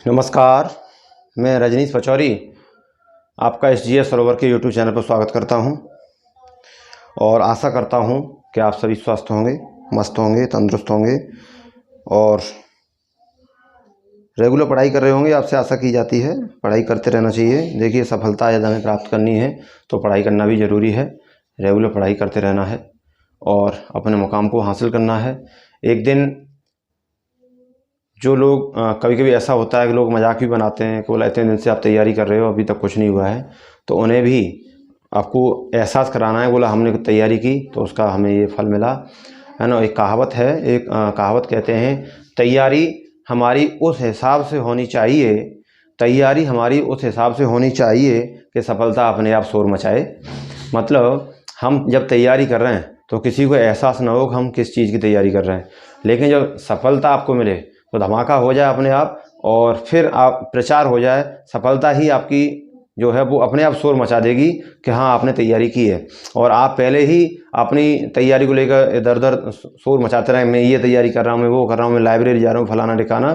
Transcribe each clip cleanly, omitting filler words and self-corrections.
नमस्कार, मैं रजनीश पचौरी आपका SGS सरोवर के YouTube चैनल पर स्वागत करता हूं और आशा करता हूं कि आप सभी स्वस्थ होंगे, मस्त होंगे, तंदुरुस्त होंगे और रेगुलर पढ़ाई कर रहे होंगे। आपसे आशा की जाती है पढ़ाई करते रहना चाहिए। देखिए, सफलता यदि हमें प्राप्त करनी है तो पढ़ाई करना भी ज़रूरी है। रेगुलर पढ़ाई करते रहना है और अपने मुकाम को हासिल करना है। एक दिन जो लोग कभी कभी ऐसा होता है कि लोग मजाक भी बनाते हैं कि बोला इतने दिन से आप तैयारी कर रहे हो, अभी तक कुछ नहीं हुआ है, तो उन्हें भी आपको एहसास कराना है। बोला हमने तैयारी की तो उसका हमें ये फल मिला, है ना। एक कहावत है, कहावत कहते हैं, तैयारी हमारी उस हिसाब से होनी चाहिए, तैयारी हमारी उस हिसाब से होनी चाहिए कि सफलता अपने आप शोर मचाए। मतलब हम जब तैयारी कर रहे हैं तो किसी को एहसास ना हो कि हम किस चीज़ की तैयारी कर रहे हैं, लेकिन जब सफलता आपको मिले तो धमाका हो जाए अपने आप और फिर आप प्रचार हो जाए, सफलता ही आपकी जो है वो अपने आप शोर मचा देगी कि हाँ आपने तैयारी की है। और आप पहले ही अपनी तैयारी को लेकर इधर उधर शोर मचाते रहे, मैं ये तैयारी कर रहा हूँ, मैं वो कर रहा हूँ, मैं लाइब्रेरी जा रहा हूँ, फलाना ठिकाना,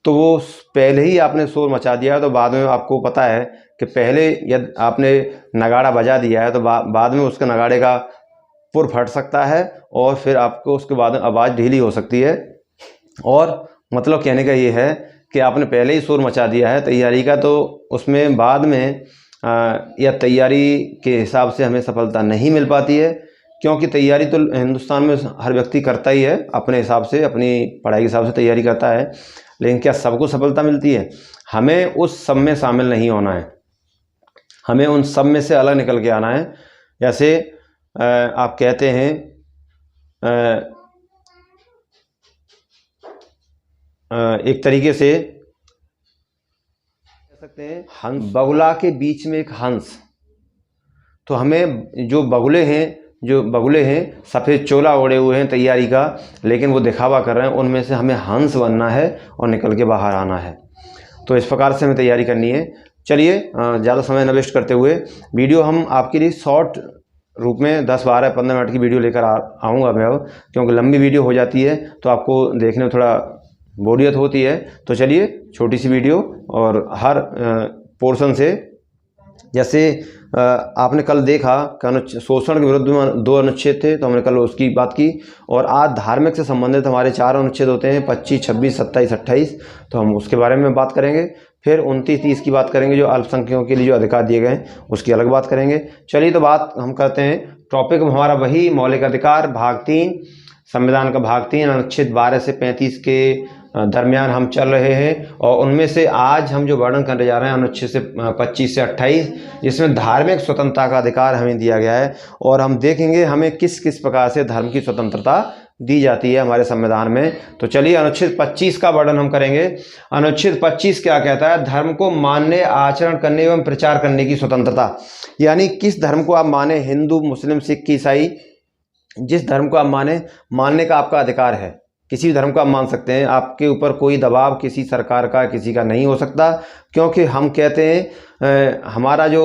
तो वो पहले ही आपने शोर मचा दिया है। तो बाद में आपको पता है कि पहले यदि आपने नगाड़ा बजा दिया है तो बाद में उसके नगाड़े का पुर फट सकता है और फिर आपको उसके बाद आवाज़ ढीली हो सकती है। और मतलब कहने का ये है कि आपने पहले ही शोर मचा दिया है तैयारी का, तो उसमें बाद में या तैयारी के हिसाब से हमें सफलता नहीं मिल पाती है। क्योंकि तैयारी तो हिंदुस्तान में हर व्यक्ति करता ही है, अपने हिसाब से, अपनी पढ़ाई के हिसाब से तैयारी करता है, लेकिन क्या सबको सफलता मिलती है? हमें उस सब में शामिल नहीं होना है, हमें उन सब में से अलग निकल के आना है। जैसे आप कहते हैं एक तरीके से कह सकते हैं हंस, बगुला के बीच में एक हंस। तो हमें जो बगुले हैं सफ़ेद चोला ओढ़े हुए हैं तैयारी का, लेकिन वो दिखावा कर रहे हैं, उनमें से हमें हंस बनना है और निकल के बाहर आना है। तो इस प्रकार से हमें तैयारी करनी है। चलिए, ज़्यादा समय न वेस्ट करते हुए वीडियो हम आपके लिए शॉर्ट रूप में 10, 12, 15 मिनट की वीडियो लेकर आऊँगा मैं अब, क्योंकि लंबी वीडियो हो जाती है तो आपको देखने में थोड़ा बोरियत होती है। तो चलिए, छोटी सी वीडियो और हर पोर्शन से, जैसे आपने कल देखा कि शोषण के विरुद्ध में 2 अनुच्छेद थे, तो हमने कल उसकी बात की। और आज धार्मिक से संबंधित हमारे 4 अनुच्छेद होते हैं, 25, 26, 27, 28, तो हम उसके बारे में बात करेंगे। फिर 29, 30 की बात करेंगे, जो अल्पसंख्यकों के लिए जो अधिकार दिए गए हैं उसकी अलग बात करेंगे। चलिए, तो बात हम करते हैं। टॉपिक हमारा वही मौलिक अधिकार, भाग 3, संविधान का भाग 3, अनुच्छेद 12 से 35 के दरमियान हम चल रहे हैं। और उनमें से आज हम जो वर्णन करने जा रहे हैं अनुच्छेद से 25 से 28, जिसमें धार्मिक स्वतंत्रता का अधिकार हमें दिया गया है। और हम देखेंगे हमें किस किस प्रकार से धर्म की स्वतंत्रता दी जाती है हमारे संविधान में। तो चलिए, अनुच्छेद 25 का वर्णन हम करेंगे। अनुच्छेद 25 क्या कहता है? धर्म को मानने, आचरण करने एवं प्रचार करने की स्वतंत्रता। यानी किस धर्म को आप माने, हिंदू, मुस्लिम, सिख, ईसाई, जिस धर्म को आप मानने का आपका अधिकार है। किसी भी धर्म को आप मान सकते हैं, आपके ऊपर कोई दबाव किसी सरकार का, किसी का नहीं हो सकता, क्योंकि हम कहते हैं हमारा जो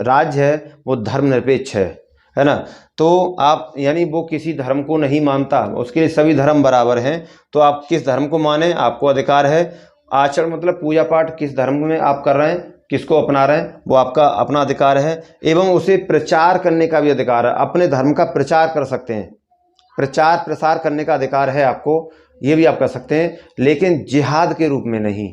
राज्य है वो धर्मनिरपेक्ष है ना। तो आप, यानी वो किसी धर्म को नहीं मानता, उसके लिए सभी धर्म बराबर हैं। तो आप किस धर्म को माने, आपको अधिकार है। आचरण मतलब पूजा पाठ किस धर्म में आप कर रहे हैं, किसको अपना रहे हैं, वो आपका अपना अधिकार है। एवं उसे प्रचार करने का भी अधिकार है, अपने धर्म का प्रचार कर सकते हैं, प्रचार प्रसार करने का अधिकार है आपको, ये भी आप कर सकते हैं, लेकिन जिहाद के रूप में नहीं,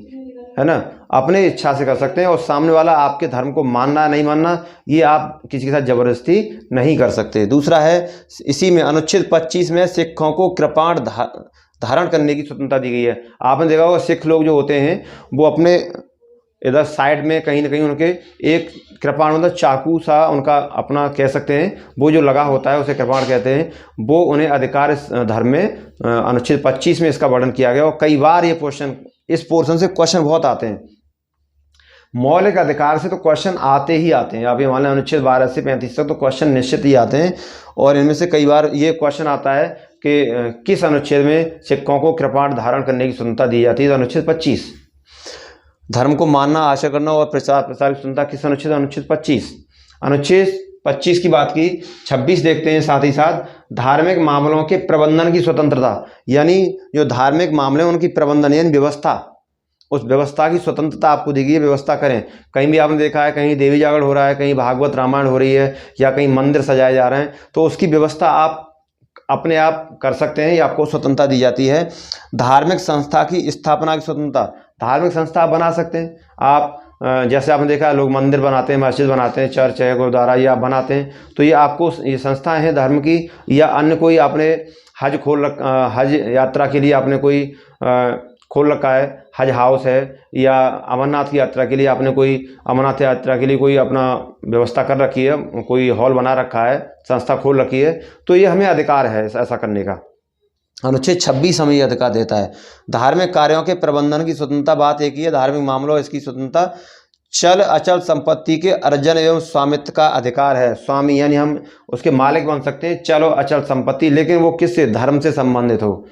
है ना। अपने इच्छा से कर सकते हैं और सामने वाला आपके धर्म को मानना नहीं मानना, ये आप किसी के साथ जबरदस्ती नहीं कर सकते। दूसरा है, इसी में अनुच्छेद 25 में सिखों को कृपाण धारण करने की स्वतंत्रता दी गई है। आपने देखा होगा सिख लोग जो होते हैं वो अपने इधर साइड में कहीं ना कहीं उनके एक कृपाण, मतलब चाकू सा उनका अपना कह सकते हैं, वो जो लगा होता है उसे कृपाण कहते हैं। वो उन्हें अधिकार इस धर्म में अनुच्छेद 25 में इसका वर्णन किया गया। और कई बार ये क्वेश्चन, इस पोर्शन से क्वेश्चन बहुत आते हैं। मौलिक अधिकार से तो क्वेश्चन आते ही आते हैं। आप ये मान लें अनुच्छेद 12 से 35 तक तो क्वेश्चन निश्चित ही आते हैं। और इनमें से कई बार ये क्वेश्चन आता है कि किस अनुच्छेद में सिखों को कृपाण धारण करने की स्वतंत्रता दी जाती है? तो अनुच्छेद 25। धर्म को मानना, आचरण करना और प्रचार प्रसार की स्वतंत्रता किस अनुच्छेद? अनुच्छेद 25। अनुच्छेद 25 की बात की, 26 देखते हैं साथ ही साथ। धार्मिक मामलों के प्रबंधन की स्वतंत्रता, यानी जो धार्मिक मामले हैं उनकी प्रबंधन यानी व्यवस्था, उस व्यवस्था की स्वतंत्रता आपको दी गई है, व्यवस्था करें। कहीं भी आपने देखा है कहीं देवी जागरण हो रहा है, कहीं भागवत रामायण हो रही है या कहीं मंदिर सजाए जा रहे हैं, तो उसकी व्यवस्था आप अपने आप कर सकते हैं, ये आपको स्वतंत्रता दी जाती है। धार्मिक संस्था की स्थापना की स्वतंत्रता, धार्मिक संस्था आप बना सकते हैं। आप जैसे आपने देखा है लोग मंदिर बनाते हैं, मस्जिद बनाते हैं, चर्च है, गुरुद्वारा, ये आप बनाते हैं, तो ये आपको ये संस्थाएं हैं धर्म की, या अन्य कोई आपने हज यात्रा के लिए आपने कोई खोल रखा है, हज हाउस है, या अमरनाथ की यात्रा के लिए आपने कोई अमरनाथ यात्रा के लिए कोई अपना व्यवस्था कर रखी है, कोई हॉल बना रखा है, संस्था खोल रखी है, तो ये हमें अधिकार है ऐसा करने का। अनुच्छेद 26 हमें यह अधिकार देता है। धार्मिक कार्यों के प्रबंधन की स्वतंत्रता, बात एक ही है, धार्मिक मामलों इसकी स्वतंत्रता। चल अचल संपत्ति के अर्जन एवं स्वामित्व का अधिकार है। स्वामी यानी हम उसके मालिक बन सकते हैं, चलो अचल संपत्ति, लेकिन वो किससे, धर्म से संबंधित हो।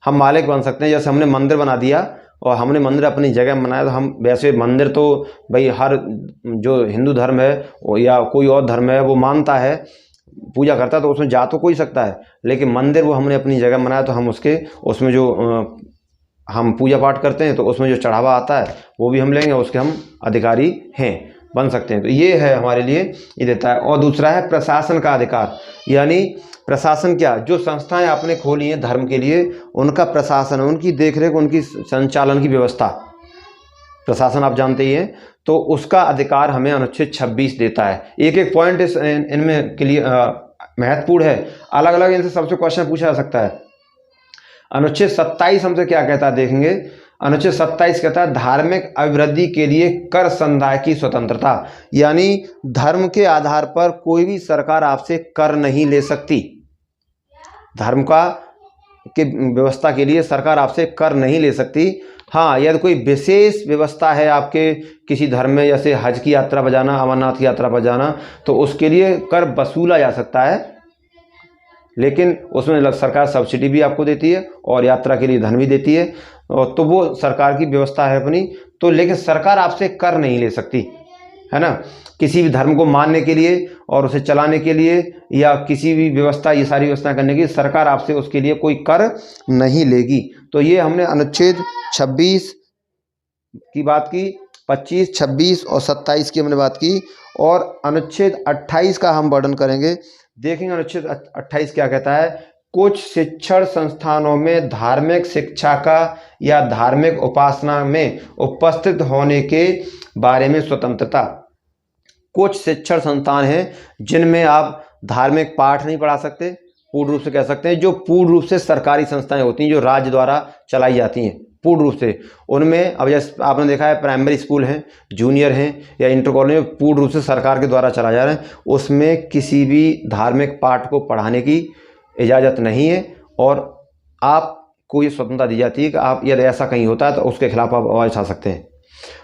हम मालिक बन सकते हैं, जैसे हमने मंदिर बना दिया और हमने मंदिर अपनी जगह में बनाया, तो हम वैसे मंदिर तो भाई हर जो हिंदू धर्म है या कोई और धर्म है वो मानता है, पूजा करता है, तो उसमें जा तो कोई सकता है, लेकिन मंदिर वो हमने अपनी जगह बनाया तो हम उसमें जो हम पूजा पाठ करते हैं तो उसमें जो चढ़ावा आता है वो भी हम लेंगे, उसके हम अधिकारी हैं, बन सकते हैं। तो ये है हमारे लिए, ये देता है। और दूसरा है प्रशासन का अधिकार, यानी प्रशासन क्या, जो संस्थाएं आपने खोली हैं धर्म के लिए, उनका प्रशासन, उनकी देखरेख, उनकी संचालन की व्यवस्था, प्रशासन आप जानते ही हैं, तो उसका अधिकार हमें अनुच्छेद 26 देता है। एक एक पॉइंट इनमें के लिए महत्वपूर्ण है, अलग अलग इनसे सबसे क्वेश्चन पूछा जा सकता है। अनुच्छेद 27 हमसे क्या कहता है देखेंगे। अनुच्छेद 27 कहता है धार्मिक अभिवृद्धि के लिए कर संदाय की स्वतंत्रता, यानी धर्म के आधार पर कोई भी सरकार आपसे कर नहीं ले सकती। धर्म का के व्यवस्था के लिए सरकार आपसे कर नहीं ले सकती। हाँ, यदि कोई विशेष व्यवस्था है आपके किसी धर्म में, जैसे हज की यात्रा पर जाना, अमरनाथ की यात्रा पर जाना, तो उसके लिए कर वसूला जा सकता है, लेकिन उसमें सरकार सब्सिडी भी आपको देती है और यात्रा के लिए धन भी देती है, तो वो सरकार की व्यवस्था है अपनी। तो लेकिन सरकार आपसे कर नहीं ले सकती, है ना, किसी भी धर्म को मानने के लिए और उसे चलाने के लिए, या किसी भी व्यवस्था, ये सारी व्यवस्था करने की सरकार आपसे उसके लिए कोई कर नहीं लेगी। तो ये हमने अनुच्छेद 26 की बात की, 25, 26 और 27 की हमने बात की, और अनुच्छेद 28 का हम वर्णन करेंगे। देखेंगे अनुच्छेद 28 क्या कहता है। कुछ शिक्षण संस्थानों में धार्मिक शिक्षा का या धार्मिक उपासना में उपस्थित होने के बारे में स्वतंत्रता। कुछ शिक्षण संस्थान हैं जिनमें आप धार्मिक पाठ नहीं पढ़ा सकते, पूर्ण रूप से कह सकते हैं, जो पूर्ण रूप से सरकारी संस्थाएं होती हैं, जो राज्य द्वारा चलाई जाती हैं पूर्ण रूप से, उनमें अब जैसे आपने देखा है प्राइमरी स्कूल हैं, जूनियर हैं या इंटर कॉलेज में पूर्ण रूप से सरकार के द्वारा चलाया जा रहा है, उसमें किसी भी धार्मिक पाठ को पढ़ाने की इजाज़त नहीं है, और आपको ये स्वतंत्रता दी जाती है कि आप यदि ऐसा कहीं होता है तो उसके खिलाफ आप आवाज़ उठा सकते हैं।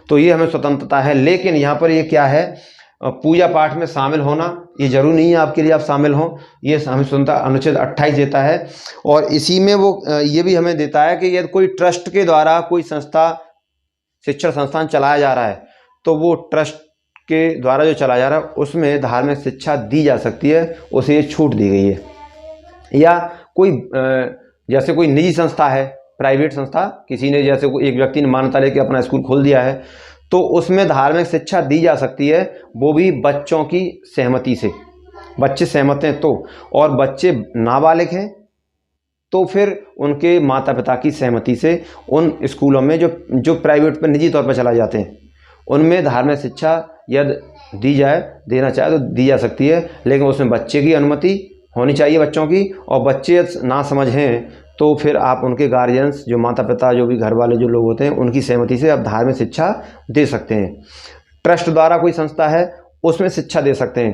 तो ये हमें स्वतंत्रता है। लेकिन यहाँ पर ये क्या है, पूजा पाठ में शामिल होना ये जरूरी नहीं है आपके लिए आप शामिल हों, ये हमें स्वतंत्रता अनुच्छेद 28 देता है। और इसी में वो ये भी हमें देता है कि यदि कोई ट्रस्ट के द्वारा कोई संस्था, शिक्षण संस्थान चलाया जा रहा है, तो वो ट्रस्ट के द्वारा जो चलाया जा रहा है उसमें धार्मिक शिक्षा दी जा सकती है, उसे ये छूट दी गई है। या कोई जैसे कोई निजी संस्था है, प्राइवेट संस्था, किसी ने जैसे एक व्यक्ति ने मान्यता लेके अपना स्कूल खोल दिया है, तो उसमें धार्मिक शिक्षा दी जा सकती है, वो भी बच्चों की सहमति से, बच्चे सहमत हैं तो, और बच्चे नाबालिग हैं तो फिर उनके माता पिता की सहमति से उन स्कूलों में जो प्राइवेट पर निजी तौर पर चलाए जाते हैं, उनमें धार्मिक शिक्षा यदि दी जाए, देना चाहे तो दी जा सकती है, लेकिन उसमें बच्चे की अनुमति होनी चाहिए बच्चों की, और बच्चे ना समझ हैं तो फिर आप उनके गार्जियंस, जो माता पिता, जो भी घर वाले जो लोग होते हैं, उनकी सहमति से आप धार्मिक शिक्षा दे सकते हैं। ट्रस्ट द्वारा कोई संस्था है उसमें शिक्षा दे सकते हैं,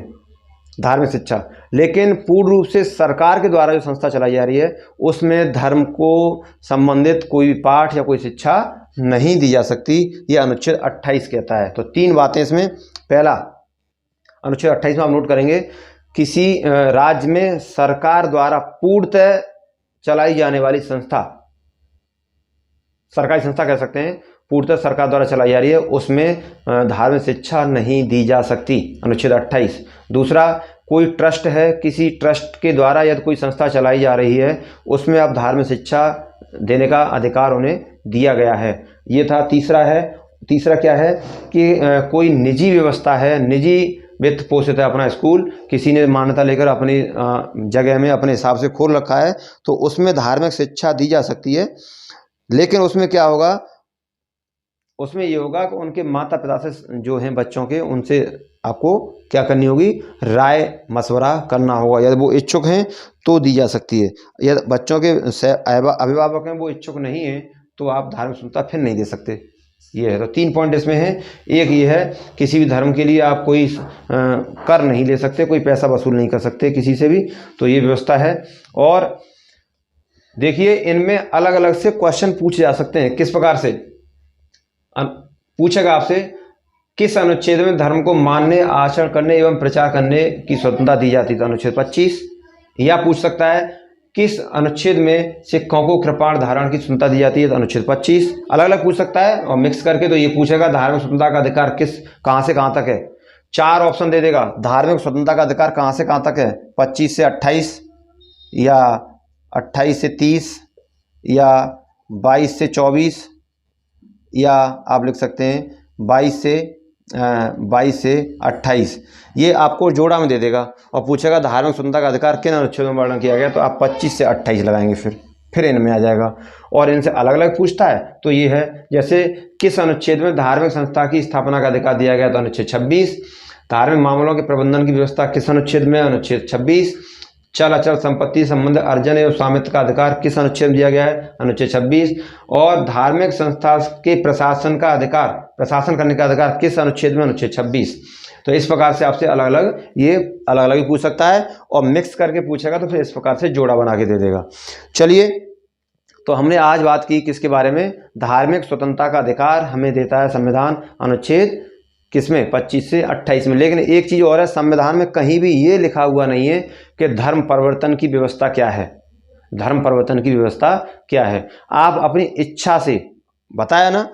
धार्मिक शिक्षा, लेकिन पूर्ण रूप से सरकार के द्वारा जो संस्था चलाई जा रही है उसमें धर्म को संबंधित कोई भी पाठ या कोई शिक्षा नहीं दी जा सकती, यह अनुच्छेद 28 कहता है। तो 3 बातें इसमें। पहला, अनुच्छेद 28 में आप नोट करेंगे, किसी राज्य में सरकार द्वारा पूर्णतः चलाई जाने वाली संस्था, सरकारी संस्था कह सकते हैं, पूर्णतः सरकार द्वारा चलाई जा रही है, उसमें धार्मिक शिक्षा नहीं दी जा सकती, अनुच्छेद 28। दूसरा, कोई ट्रस्ट है, किसी ट्रस्ट के द्वारा यदि कोई संस्था चलाई जा रही है, उसमें अब धार्मिक शिक्षा देने का अधिकार उन्हें दिया गया है। ये था। तीसरा क्या है कि कोई निजी व्यवस्था है, निजी वित्त पोषित है अपना स्कूल, किसी ने मान्यता लेकर अपनी जगह में अपने हिसाब से खोल रखा है, तो उसमें धार्मिक शिक्षा दी जा सकती है। लेकिन उसमें क्या होगा, उसमें ये होगा कि उनके माता पिता से जो हैं बच्चों के, उनसे आपको क्या करनी होगी, राय मशवरा करना होगा। यदि वो इच्छुक हैं तो दी जा सकती है। यदि बच्चों के अभिभावक हैं वो इच्छुक नहीं हैं तो आप धार्मिक स्वतंत्रता फिर नहीं दे सकते। ये है। तो 3 पॉइंट इसमें है। एक ये है, किसी भी धर्म के लिए आप कोई कर नहीं ले सकते, कोई पैसा वसूल नहीं कर सकते किसी से भी, तो ये व्यवस्था है। और देखिए, इनमें अलग अलग से क्वेश्चन पूछे जा सकते हैं। किस प्रकार से पूछेगा आपसे, किस अनुच्छेद में धर्म को मानने, आचरण करने एवं प्रचार करने की स्वतंत्रता दी जाती है, तो अनुच्छेद 25। या पूछ सकता है, किस अनुच्छेद में सिखों को कृपाण धारण की स्वतंत्रता दी जाती है, तो अनुच्छेद 25। अलग अलग पूछ सकता है। और मिक्स करके तो ये पूछेगा, धार्मिक स्वतंत्रता का अधिकार कहाँ से कहाँ तक है। 4 ऑप्शन दे देगा। धार्मिक स्वतंत्रता का अधिकार कहाँ से कहाँ तक है, 25 से 28, या 28 से 30, या 22 से 24, या आप लिख सकते हैं 22 से 28। ये आपको जोड़ा में दे देगा और पूछेगा धार्मिक स्वतंत्रता का अधिकार किन अनुच्छेदों में वर्णन किया गया, तो आप 25 से 28 लगाएंगे, फिर इनमें आ जाएगा। और इनसे अलग अलग पूछता है तो ये है, जैसे किस अनुच्छेद में धार्मिक संस्था की स्थापना का अधिकार दिया गया, तो अनुच्छेद 26। धार्मिक मामलों के प्रबंधन की व्यवस्था किस अनुच्छेद में, अनुच्छेद 26। चल अचल संपत्ति संबंध अर्जन एवं स्वामित्व का अधिकार किस अनुच्छेद में दिया गया है, अनुच्छेद 26। और धार्मिक संस्था के प्रशासन करने का अधिकार किस अनुच्छेद में, अनुच्छेद 26। तो इस प्रकार से आपसे अलग अलग ही पूछ सकता है। और मिक्स करके पूछेगा तो फिर इस प्रकार से जोड़ा बना के दे देगा। चलिए, तो हमने आज बात की किसके बारे में, धार्मिक स्वतंत्रता का अधिकार हमें देता है संविधान, अनुच्छेद किसमें, 25 से 28 में। लेकिन एक चीज़ और है, संविधान में कहीं भी ये लिखा हुआ नहीं है कि धर्म परिवर्तन की व्यवस्था क्या है। धर्म परिवर्तन की व्यवस्था क्या है, आप अपनी इच्छा से, बताया ना,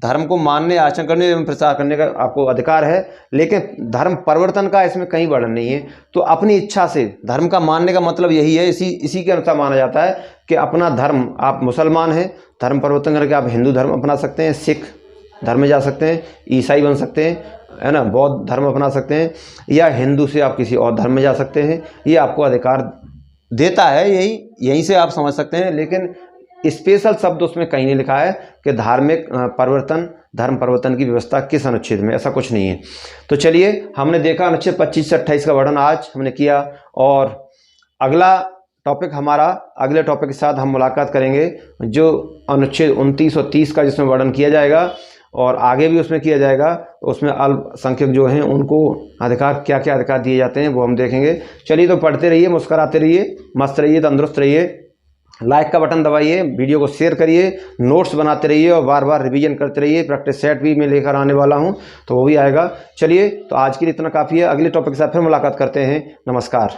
धर्म को मानने, आचरण करने एवं प्रचार करने का आपको अधिकार है, लेकिन धर्म परिवर्तन का इसमें कहीं वर्णन नहीं है। तो अपनी इच्छा से धर्म का मानने का मतलब यही है, इसी के अनुसार माना जाता है कि अपना धर्म, आप मुसलमान हैं, धर्म परिवर्तन करके आप हिंदू धर्म अपना सकते हैं, सिख धर्म में जा सकते हैं, ईसाई बन सकते हैं, है ना, बौद्ध धर्म अपना सकते हैं, या हिंदू से आप किसी और धर्म में जा सकते हैं। ये आपको अधिकार देता है, यहीं से आप समझ सकते हैं। लेकिन स्पेशल शब्द उसमें कहीं नहीं लिखा है कि धार्मिक धर्म परिवर्तन की व्यवस्था किस अनुच्छेद में, ऐसा कुछ नहीं है। तो चलिए, हमने देखा अनुच्छेद 25 से 28 का वर्णन आज हमने किया। और अगला टॉपिक हमारा, अगले टॉपिक के साथ हम मुलाकात करेंगे, जो अनुच्छेद 29 और 30 का, जिसमें वर्णन किया जाएगा और आगे भी उसमें किया जाएगा। उसमें अल्पसंख्यक जो हैं उनको अधिकार, क्या क्या अधिकार दिए जाते हैं, वो हम देखेंगे। चलिए, तो पढ़ते रहिए, मुस्कुराते रहिए, मस्त रहिए, तंदुरुस्त रहिए। लाइक का बटन दबाइए, वीडियो को शेयर करिए, नोट्स बनाते रहिए और बार बार रिवीजन करते रहिए। प्रैक्टिस सेट भी मैं लेकर आने वाला हूं, तो वो भी आएगा। चलिए, तो आज के लिए इतना काफ़ी है। अगले टॉपिक के साथ फिर मुलाकात करते हैं। नमस्कार।